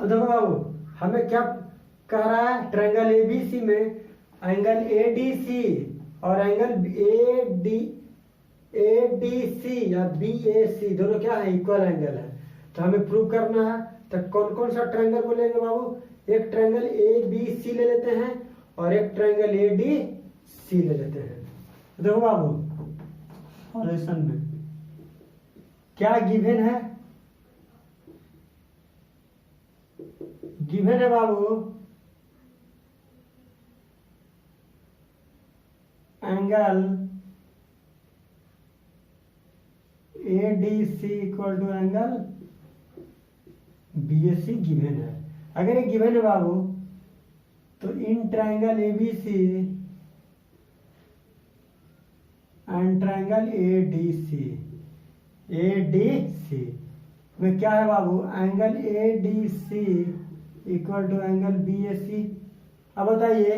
अब देखो बाबू, हमें क्या कह रहा है, ट्रायंगल एबीसी में एंगल एडीसी और एंगल एडीसी या बीएसी दोनों क्या है, इक्वल एंगल है। तो हमें प्रूव करना है। तो कौन कौन सा ट्रायंगल बोलेंगे बाबू, एक ट्रायंगल एबीसी ले लेते हैं और एक ट्रायंगल एडीसी ले लेते हैं। देखो बाबू, सॉल्यूशन में क्या गिवन है, गिवन है बाबू angle ADC equal to angle BSC given है। अगर ये गिवन है बाबू तो in triangle ABC and triangle ADC में क्या है बाबू, angle ADC equal to angle BSC. अब बताइए,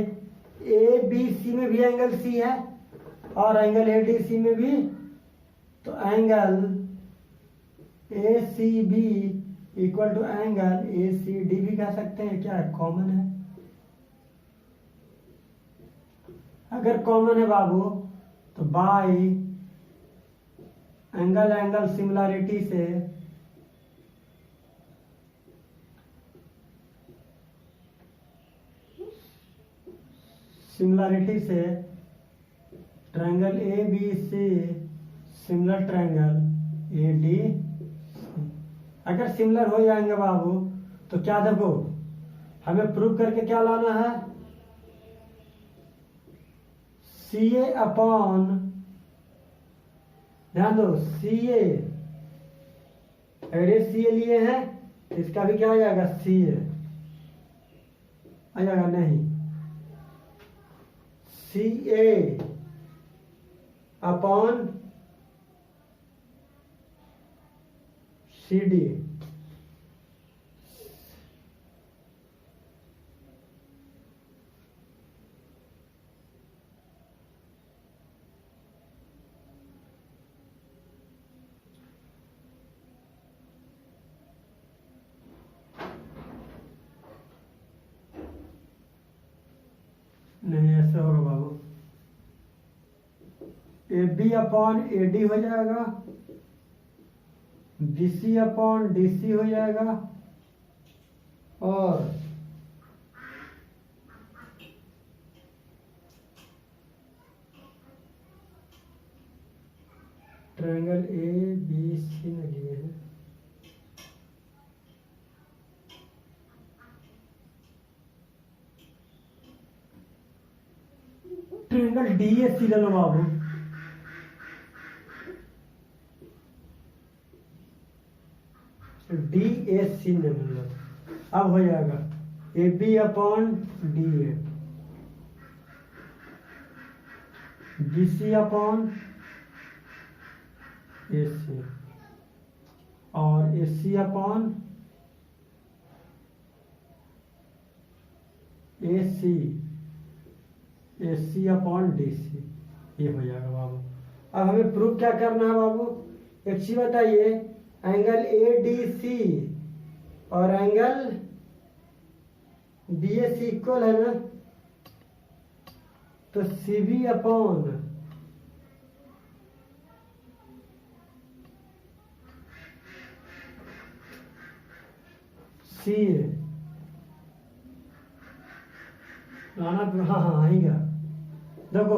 ए बी सी में भी एंगल सी है और एंगल एडीसी में भी, तो angle A C B equal to angle A C D भी कह सकते हैं। क्या है, कॉमन है। अगर कॉमन है बाबू तो बाई एंगल एंगल सिमिलरिटी से triangle A B C similar triangle A D. अगर सिमिलर हो जाएंगे बाबू तो क्या, देखो हमें प्रूव करके क्या लाना है, सी ए अपॉन, ध्यान दो सी ए, अगर ये सी ए लिए हैं तो इसका भी क्या आ जाएगा, सी ए आ जाएगा, नहीं सी ए अपॉन सी डी। नहीं, ऐसे होगा बाबू, A B upon A D हो जाएगा, B C upon D C हो जाएगा, और ट्रायंगल ए बी सी में लिए हैं, ट्रायंगल डी ए सी ले लो बाबू, डी ए सी ले लो। अब हो जाएगा A B upon D A, B C upon A C, और A C upon A C upon D C, ये हो जाएगा बाबू। अब हमें प्रूफ क्या करना है बाबू, एक चीज बताइए, एंगल ए डी सी और एंगल बी ए सी इक्वल है ना, तो सी बी अपॉन सी ए लाना, हाँ आएगा। देखो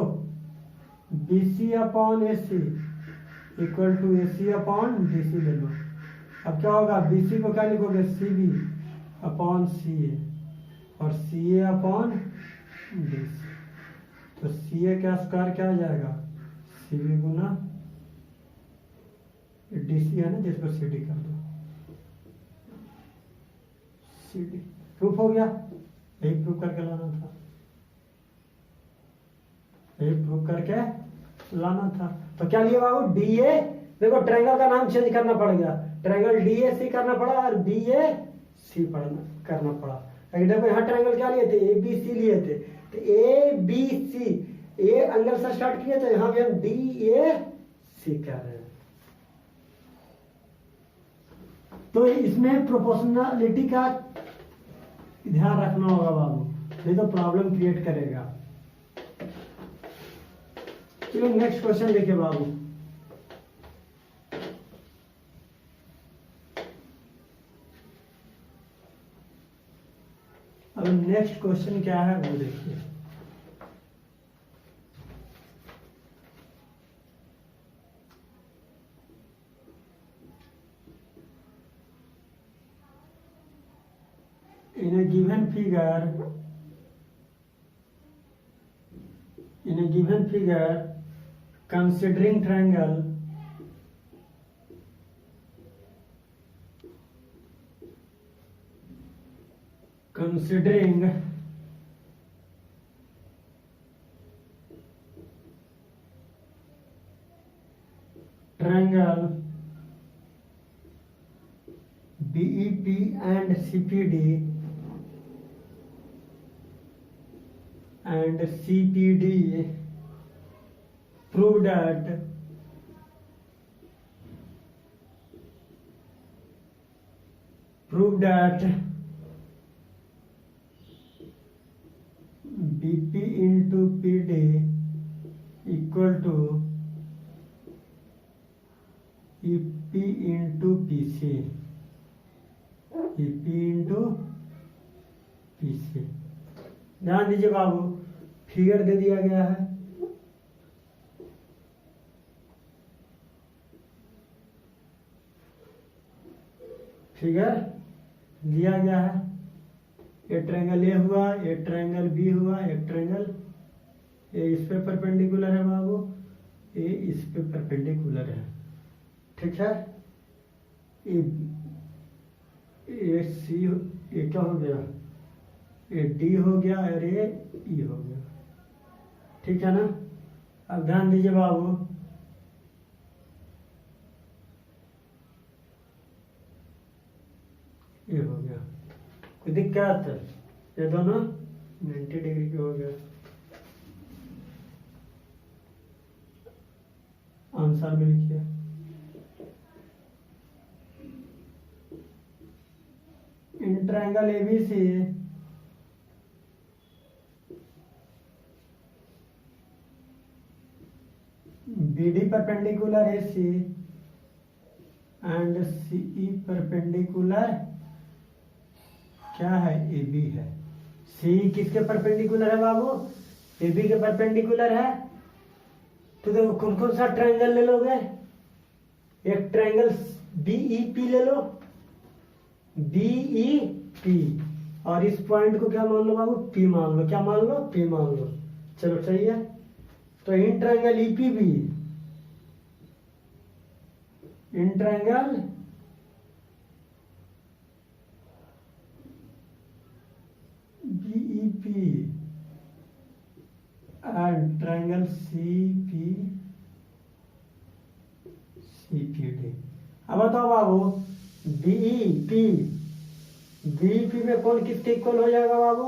B C upon A C equal to A C upon D C ले लो। अब क्या होगा, बी सी को क्या लिखोगे, सी बी अपॉन सी ए, और सी ए अपॉन डी सी, तो सी ए का स्क्वायर क्या हो जाएगा, सी बी गुना डी सी है ना, जिसको सी डी कर दो, सी डी। प्रूफ हो गया, यही प्रूफ करके लाना था, यही प्रूफ करके लाना था। तो क्या लिया बाबू, डी ए, देखो ट्रायंगल का नाम चेंज करना पड़ गया, ट्रायंगल डी ए सी करना पड़ा और बी ए सी करना पड़ा। देखो यहाँ ट्रायंगल क्या लिए थे, ए बी सी लिए थे, तो A B C A angle से स्टार्ट किए, तो यहाँ पे हम डी ए सी कर रहे हैं। तो इसमें प्रोपोर्शनलिटी का ध्यान रखना होगा बाबू, नहीं तो प्रॉब्लम क्रिएट करेगा। चलो नेक्स्ट क्वेश्चन देखिए बाबू। अब नेक्स्ट क्वेश्चन क्या है वो देखिए। In a given figure, considering triangle BEP and CPD prove that BP into PD equal to EP into PC। ध्यान दीजिए बाबू, फिगर दे दिया गया है, फिगर दिया गया है। एक ट्रायंगल ए हुआ, एक ट्रायंगल बी हुआ, एक ट्रायंगल ए इस पे परपेंडिकुलर है बाबू, ए इस पे परपेंडिकुलर है, ठीक है। ए सी, ये क्या हो गया, ये डी हो गया और ये ई हो गया, ठीक है ना। अब ध्यान दीजिए बाबू, ये हो गया, कोई दिक्कत है? ये दोनों 90 डिग्री के हो गया। आंसर में लिखिए। इन triangle ABC BD perpendicular AC and CE perpendicular क्या है, AB है। CE किसके परपेंडिकुलर है बाबू, AB के परपेंडिकुलर है। तो देखो कौन कौन सा ट्रायंगल ले लोगे, एक ट्रायंगल BEP ले लो, BEP, और इस पॉइंट को क्या मान लो बाबू, P मान लो। क्या मान लो, P मान लो। चलो सही है। तो in triangle EPB, in triangle BEP and triangle CPD। अब बताओ बाबू, BEP में कौन किसके इक्वल हो जाएगा बाबू,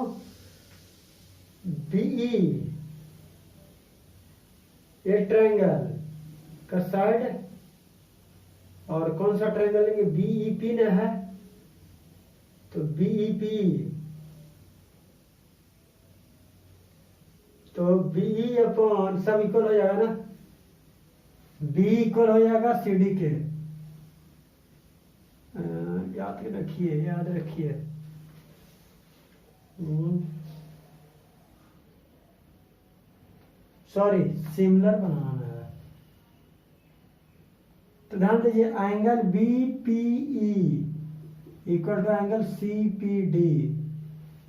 BE, ये ट्रायंगल का साइड, और कौन सा ट्रायंगल लेंगे, BEP ने है, तो BEP, तो BE अपॉन सब इक्वल हो जाएगा ना, B इक्वल हो जाएगा CD के। याद रखिए। सॉरी, सिमिलर बनाना है। तो ध्यान दीजिए, angle BPE equal to angle CPD,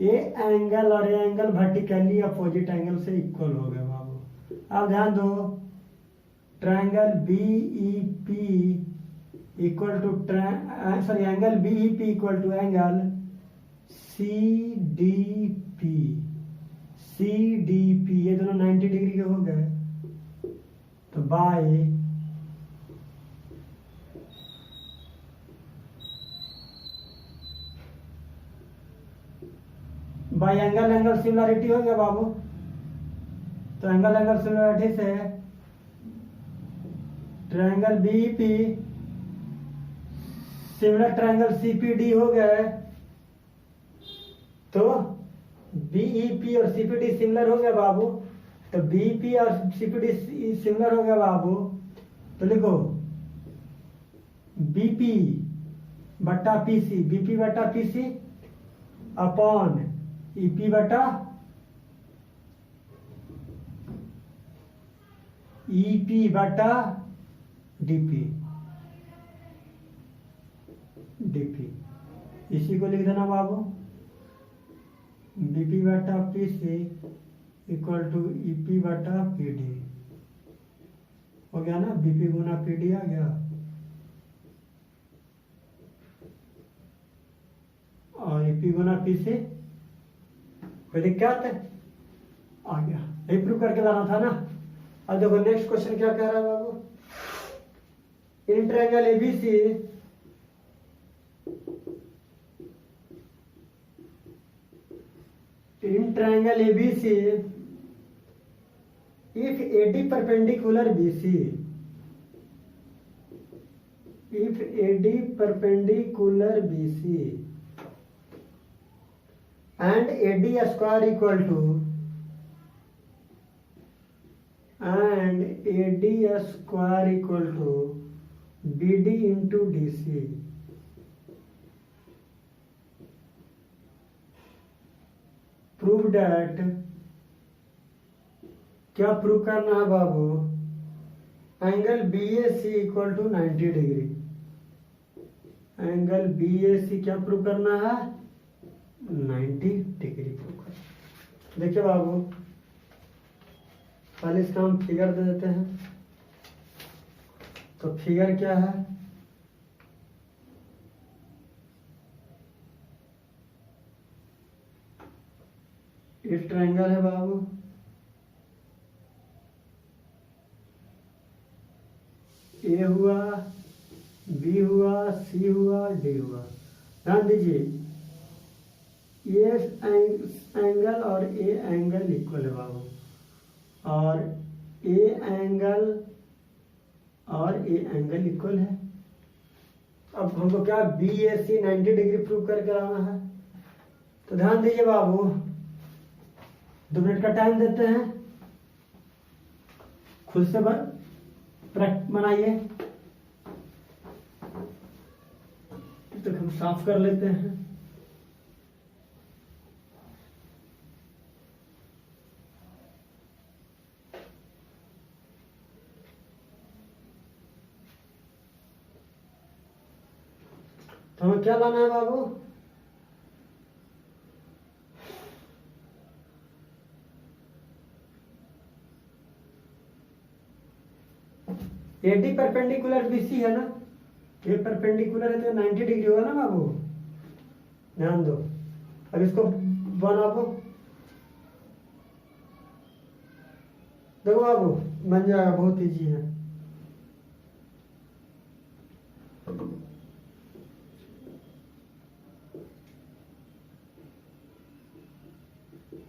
ये एंगल और ये एंगल वर्टिकली अपोजिट एंगल से इक्वल हो गए बाबू। अब ध्यान दो, triangle BEP equal to angle BEP equal to angle CDP, ये दोनों 90 डिग्री के हो गए। तो बाय एंगल सिमिलरिटी हो गया बाबू। तो एंगल सिमिलरिटी से triangle BEP similar triangle CPD हो गए, तो बीईपी और सीपीडी सिमिलर हो गया बाबू। तो बीईपी और सीपीडी सिमिलर हो गया बाबू, तो लिखो बीपी बटा पीसी, बीपी बटा पीसी अपॉन ईपी बटा ईपी बटा डीपी, डीपी इसी को लिख देना बाबू, बीपी बटा पीसी इक्वल टू ईपी बटा पीडी। हो गया ना, बीपी गुना पीडी आ गया, और ईपी गुना पीसी। कोई दिक्कत है? आ गया, यही प्रूव करके लाना था ना। अब देखो नेक्स्ट क्वेश्चन क्या कह रहा है बाबू, in triangle ABC in triangle ABC if AD perpendicular BC, if AD perpendicular BC and AD square equal to BD into DC, prove that, क्या प्रूव करना है बाबू, angle BAC equal to 90 degree. Angle BAC क्या prove करना है, 90 degree prove करना। देखिए बाबू, पहले इसका हम फिगर दे देते हैं। तो फिगर क्या है, एक ट्रायंगल है बाबू, ए हुआ, बी हुआ, सी हुआ, डी हुआ। ध्यान दीजिए, ये एंगल और ए एंगल इक्वल है बाबू, और ए एंगल और ए एंगल इक्वल है। अब हमको क्या BAC 90 डिग्री प्रूव करके लाना है। तो ध्यान दीजिए बाबू, 2 मिनट का टाइम देते हैं, खुद से बनाइए। तो हम साफ कर लेते हैं। तो हमें क्या लाना है बाबू, AD परपेंडिकुलर BC है ना, ये परपेंडिकुलर है तो 90 डिग्री होगा ना बाबू। ध्यान दो, अब इसको बना दो, देखो बाबू बन जाएगा, बहुत इजी है।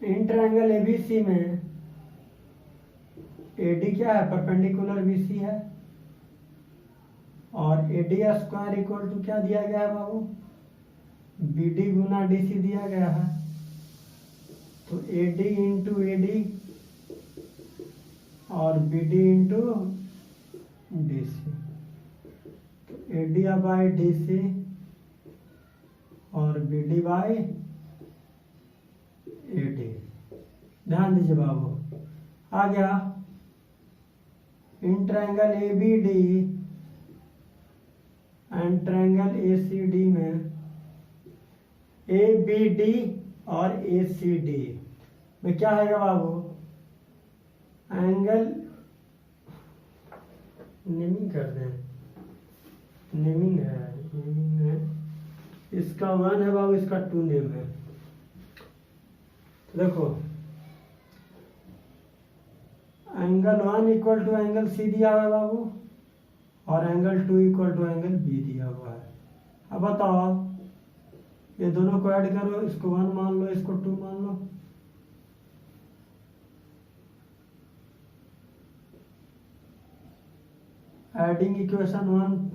इन ट्रायंगल ABC में AD क्या है, परपेंडिकुलर BC है, और AD स्क्वायर इक्वल टू क्या दिया गया है बाबू, BD गुना DC दिया गया है। तो AD इंटू AD और BD इंटू DC, तो AD बाई DC और BD बाई AD। ध्यान दीजिए बाबू, आ गया। In triangle ABD and triangle ACD में ABD और ACD में क्या है बाबू, एंगल नेमिंग कर दें, नेमिंग है, इसका 1 है बाबू, इसका 2 नेम है। तो देखो angle 1 equal to angle C दिया हुआ है बाबू, और angle 2 equal to angle B दिया हुआ है। अब बताओ, ये दोनों को ऐड करो, इसको 1 मान लो, इसको 2 मान लो। Adding equation 1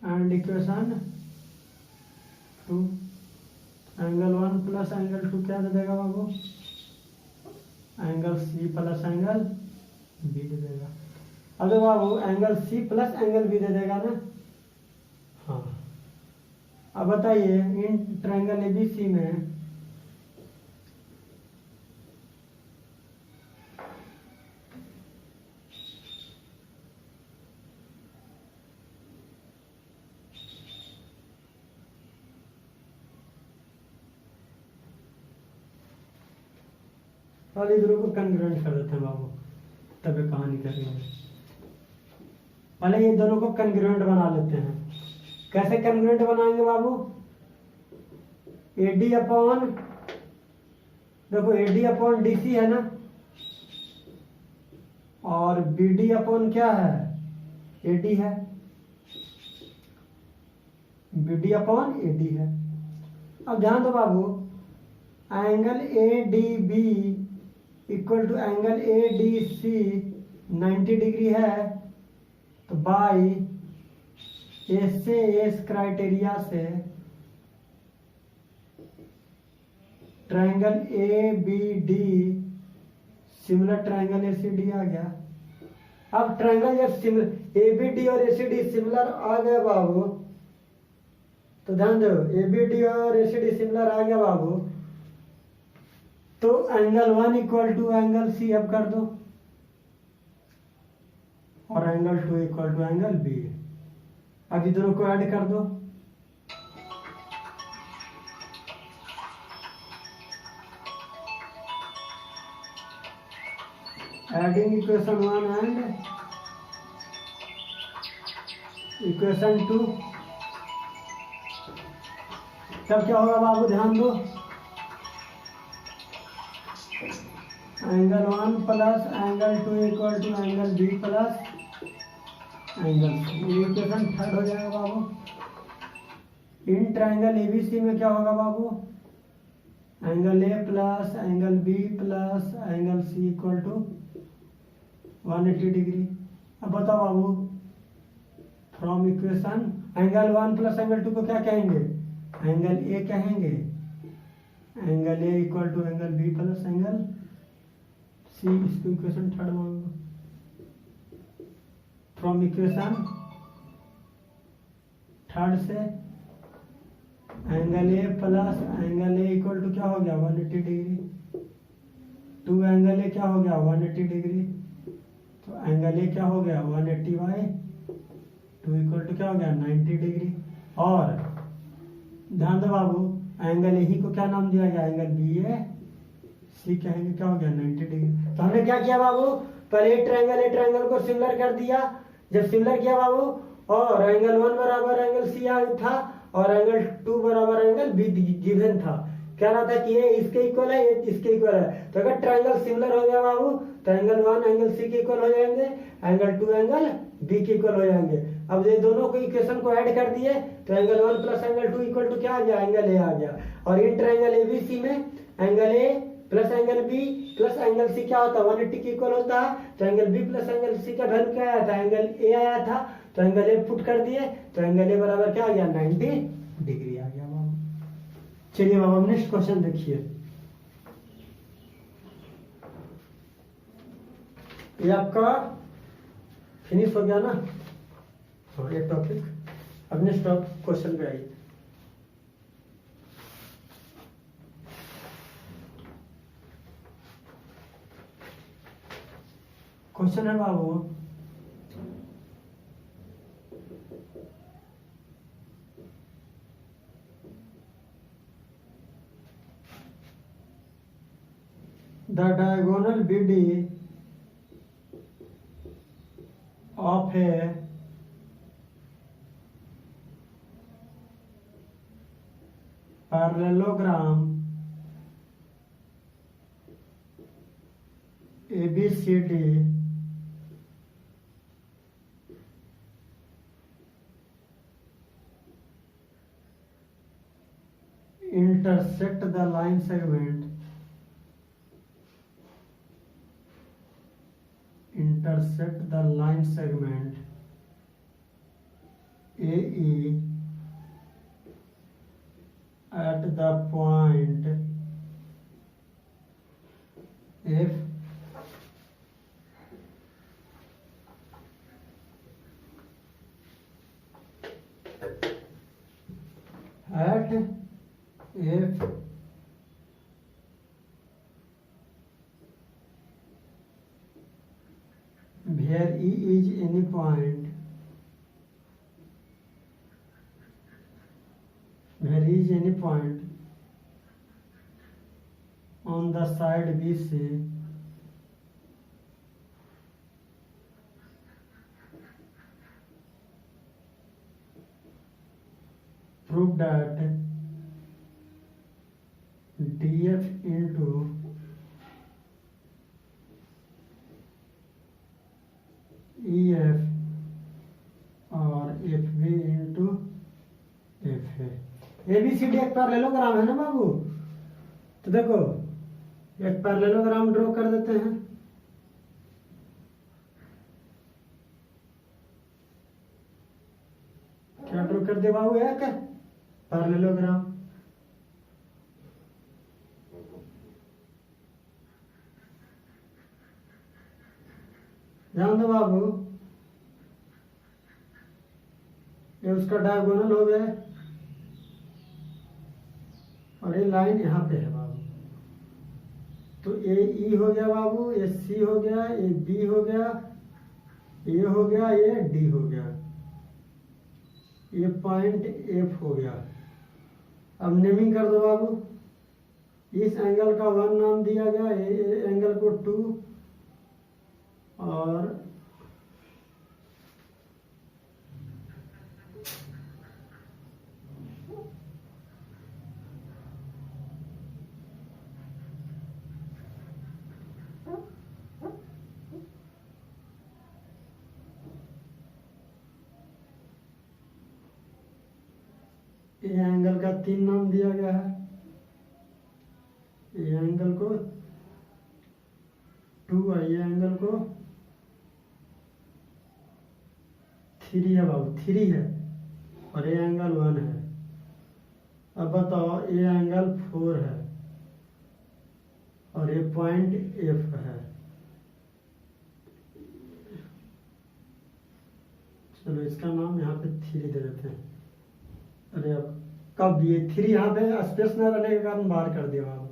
and equation 2, angle 1 plus angle 2 क्या दे देगा बाबू? Angle C plus angle B दे देगा। अब देखो बाबू angle C plus angle B दे देगा ना। हाँ, अब बताइए इन ट्रायंगल एबीसी में और इधरों को कन्ग्रुएंट कर देते हैं बाबू, तब ये कहानी करेंगे। पहले ये दोनों को कन्ग्रुएंट बना लेते हैं। कैसे कन्ग्रुएंट बनाएंगे बाबू? एडी अपॉन, देखो एडी अपॉन डीसी है ना, और बीडी अपॉन क्या है? एडी है। बीडी अपॉन एडी है। अब ध्यान दो बाबू, angle A D B equal to angle A D C 90 degree है, तो बाई एस से एस क्राइटेरिया से triangle A B D similar triangle A C D आ गया। अब ट्रायंगल जब सिमिलर ए बी डी और ए सी डी सिमिलर आ गया बाबू, तो ध्यान दो ए बी डी और ए सी डी सिमिलर आ गया बाबू, तो angle 1 equal to angle C अब कर दो, और angle 2 equal to angle B. अब ये दोनों को ऐड कर दो, एडिंग इक्वेशन 1 एंड इक्वेशन 2, तब क्या होगा बाबू? ध्यान दो, angle 1 plus angle 2 equal to angle B plus angle C. Equation third हो जाएगा बाबू। इन ट्रायंगल एबीसी में क्या होगा बाबू? Angle A plus angle B plus angle C equal to 180 degree. अब बताओ बाबू, from equation angle 1 plus angle 2 को क्या कहेंगे? एंगल ए कहेंगे। Angle A equal to angle B plus angle C, इसको इक्वेशन थर्ड मान लो। फ्रॉम इक्वेशन थर्ड से angle A plus angle A equal to क्या हो गया? 180 डिग्री। टू एंगल ए क्या हो गया? 180 डिग्री। तो एंगल ए क्या हो गया? 180 बाई 2 इक्वल टू क्या हो गया? 90 डिग्री। और ध्यान दो बाबू, एंगल ए ही को क्या नाम दिया गया? एंगल बी ए सी कहेंगे, क्या हो गया? 90 डिग्री। तो हमने क्या किया बाबू? पहले ए ट्रायंगल को सिमिलर कर दिया। जब सिमिलर किया बाबू, और एंगल 1 बराबर एंगल सी था, और एंगल 2 बराबर एंगल बी गिवन था। क्या रहा था कि ये इसके इक्वल है, ये इसके इक्वल है। तो अगर ट्रायंगल सिमिलर हो गया बाबू, तो एंगल 1 एंगल सी के इक्वल हो जाएंगे, एंगल 2 एंगल बी के इक्वल हो जाएंगे। अब ये दोनों को इक्वेशन को ऐड कर दिए, तो angle 1 plus angle 2 equal to क्या आ गया? एंगल ए आ गया। और इन ट्रायंगल एबीसी में angle A plus angle B plus angle C क्या होता है? 180 के इक्वल होता है। तो angle B plus angle C का वैल्यू क्या आया था? एंगल ए आया था। तो एंगल ए पुट कर दिए, तो एंगल ए बराबर क्या आ गया? 90 डिग्री आ गया बाबू। चलिए बाबू नेक्स्ट क्वेश्चन देखिए। ये आपका फिनिश हो गया ना? हाँ, ये टॉपिक। अब नेक्स्ट क्वेश्चन पे आइए। क्वेश्चन है बाबू, the diagonal BD of a parallelogram ABCD intersect the line segment AE at the point F at F where E is any point on the side BC prove that DF into EF और FB into FA। ABCD एक parallelogram है ना बाबू, तो देखो एक parallelogram draw कर देते हैं। क्या ड्रॉ कर दे बाबू? एक पैरेललोग्राम। ध्यान दो बाबू, ये उसका डायगोनल हो गया और ये लाइन यहाँ पे है बाबू। तो ए ई हो गया बाबू, ये सी हो गया, ये बी हो गया, ये हो गया, ये डी हो गया, ये पॉइंट एफ हो गया। अब नेमिंग कर दो बाबू। इस एंगल का 1 नाम दिया गया, ये एंगल को 2 और ये एंगल का 3 नाम दिया गया है। ये एंगल को 2 और ये एंगल को 3 है बाबू, 3 है और ये एंगल 1 है। अब बताओ, ये एंगल 4 है और ये पॉइंट एफ है। चलो इसका नाम यहाँ पे 3 दे देते हैं। अरे अब कब ये 3 यहाँ पे स्पेस न रहने के कारण बाहर कर दिया बाबू।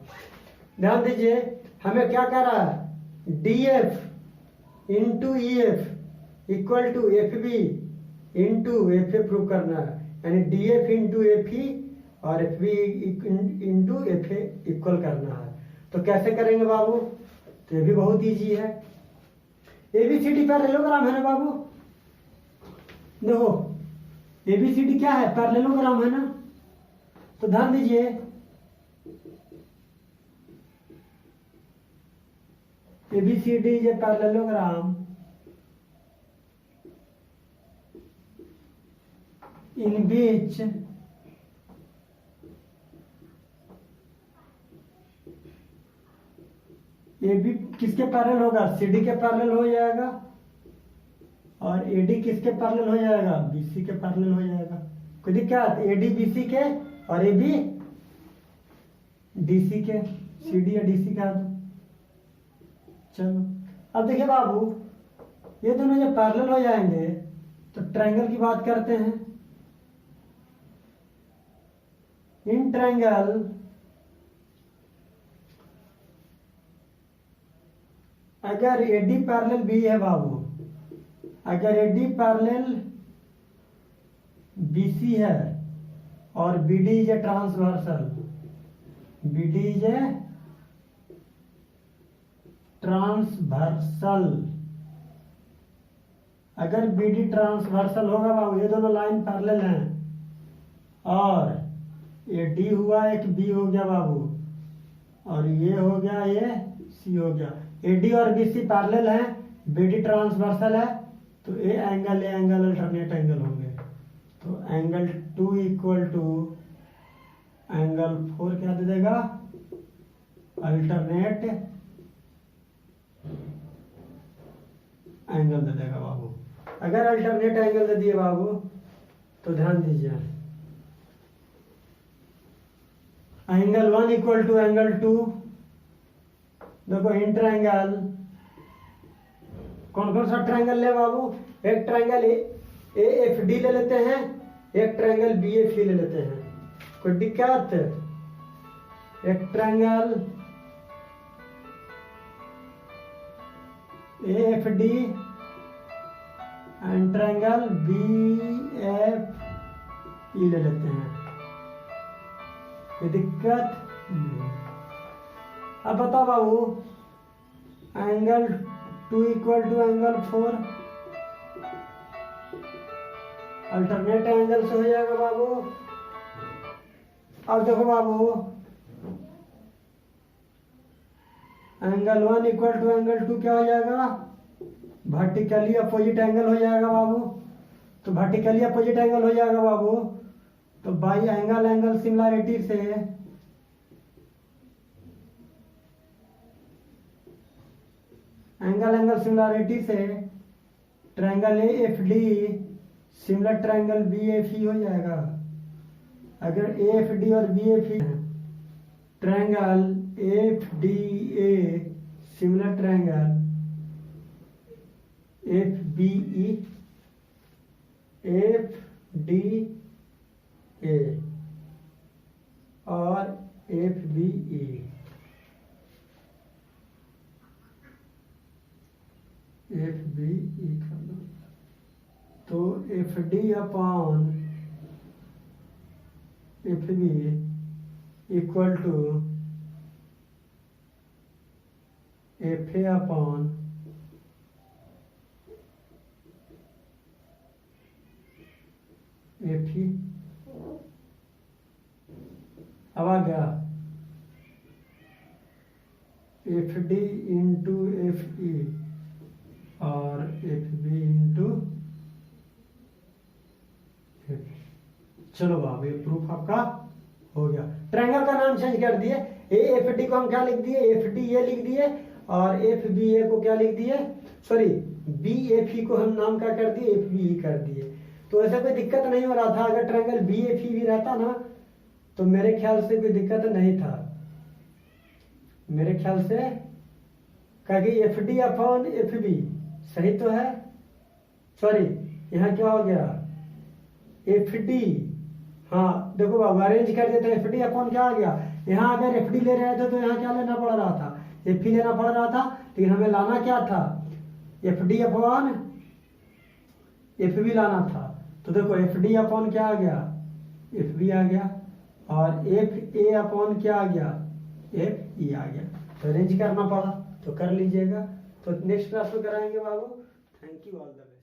ध्यान दीजिए, हमें क्या कह रहा है? DF into EF equal to FB into FA prove करना है, यानी DF इंटू FE और FB इंटू FA इक्वल करना है। तो कैसे करेंगे बाबू? तो ये भी बहुत इजी है। ABCD पैरेललोग्राम है ना बाबू, देखो ABCD क्या है? पैरेललोग्राम है ना। तो ध्यान दीजिए, ABCD is a parallelogram in which AB किसके पैरेलल होगा? CD के पैरेलल हो जाएगा और AD किसके पैरेलल हो जाएगा? BC के पैरेलल हो जाएगा। कोई दिक्कत? AD BC के और AB DC के, CD या DC का। चलो अब देखिए बाबू, ये दोनों जब पैरेलल हो जाएंगे तो ट्रायंगल की बात करते हैं। इन ट्रायंगल अगर AD पैरेलल B है बाबू, अगर AD पैरेलल BC है और BD is a transversal, BD is a transversal, अगर BD ट्रांसवर्सल होगा बाबू, ये दोनों लाइन पैरेलल हैं और ये D हुआ, एक B हो गया बाबू और ये हो गया, ये C हो गया। AD और BC पैरेलल हैं, BD ट्रांसवर्सल है, तो ये एंगल अल्टरनेट एंगल होंगे। तो एंगल 2 इक्वल टू एंगल 4 क्या दे देगा? अल्टरनेट एंगल दे देगा बाबू। अगर अल्टरनेट एंगल दे दिए बाबू तो ध्यान दीजिए, एंगल 1 इक्वल टू एंगल 2। देखो इन ट्रायंगल कौन कौन सा ट्रायंगल ले बाबू? एक ट्रायंगल ए एफ डी ले लेते हैं, एक ट्रायंगल बी एफ ई ले लेते हैं। कोई दिक्कत? एक triangle A F D and triangle B F E ले लेते हैं। कोई दिक्कत नहीं। अब बताओ बाबू, angle 2 equal to angle 4 alternate angle से हो जाएगा बाबू। अब देखो बाबू, एंगल 1 इक्वल टू एंगल 2 क्या हो जाएगा? वर्टिकली अपोजिट एंगल हो जाएगा बाबू। तो वर्टिकली अपोजिट एंगल हो जाएगा बाबू, तो बाई एंगल एंगल सिमिलरिटी से triangle A F D similar triangle B F E हो जाएगा। अगर ए एफ डी और B F E triangle F D A similar triangle F B E F D A और F B E F B E कर दो, तो F D upon F B equal to F A upon F E. अब आ गया F D into F ई और F B into F. चलो बाबू, ये प्रूफ आपका हो गया। ट्रायंगल का नाम चेंज कर दिए, ए एफ डी को हम क्या लिख दिए? एफ डी ए लिख दिए, और एफ बी ए को क्या लिख दिए? सॉरी, बी एफ ई को हम नाम क्या कर दिए? एफ बी ई कर दिए। तो ऐसा कोई दिक्कत नहीं हो रहा था। अगर ट्रायंगल बी एफ ई भी रहता ना, तो मेरे ख्याल से कोई दिक्कत नहीं था। मेरे ख्याल से कहेगी F D upon F B सही तो है। सॉरी, यहाँ क्या हो गया? एफ डी, हाँ देखो बाबू अरेंज कर देते हैं। एफ डी अपॉन क्या आ गया? यहाँ अगर एफ डी ले रहे थे तो यहाँ क्या लेना पड़ रहा था? एफ ई लेना पड़ रहा था, लेकिन हमें लाना क्या था? F D upon F B लाना था। तो देखो एफ डी अपॉन क्या आ गया? एफ बी आ गया, और एफ ए अपॉन क्या आ गया? एफ ई आ गया। तो अरेंज करना पड़ा, तो कर लीजिएगा। तो नेक्स्ट क्लास में कराएंगे बाबू। Thank you all the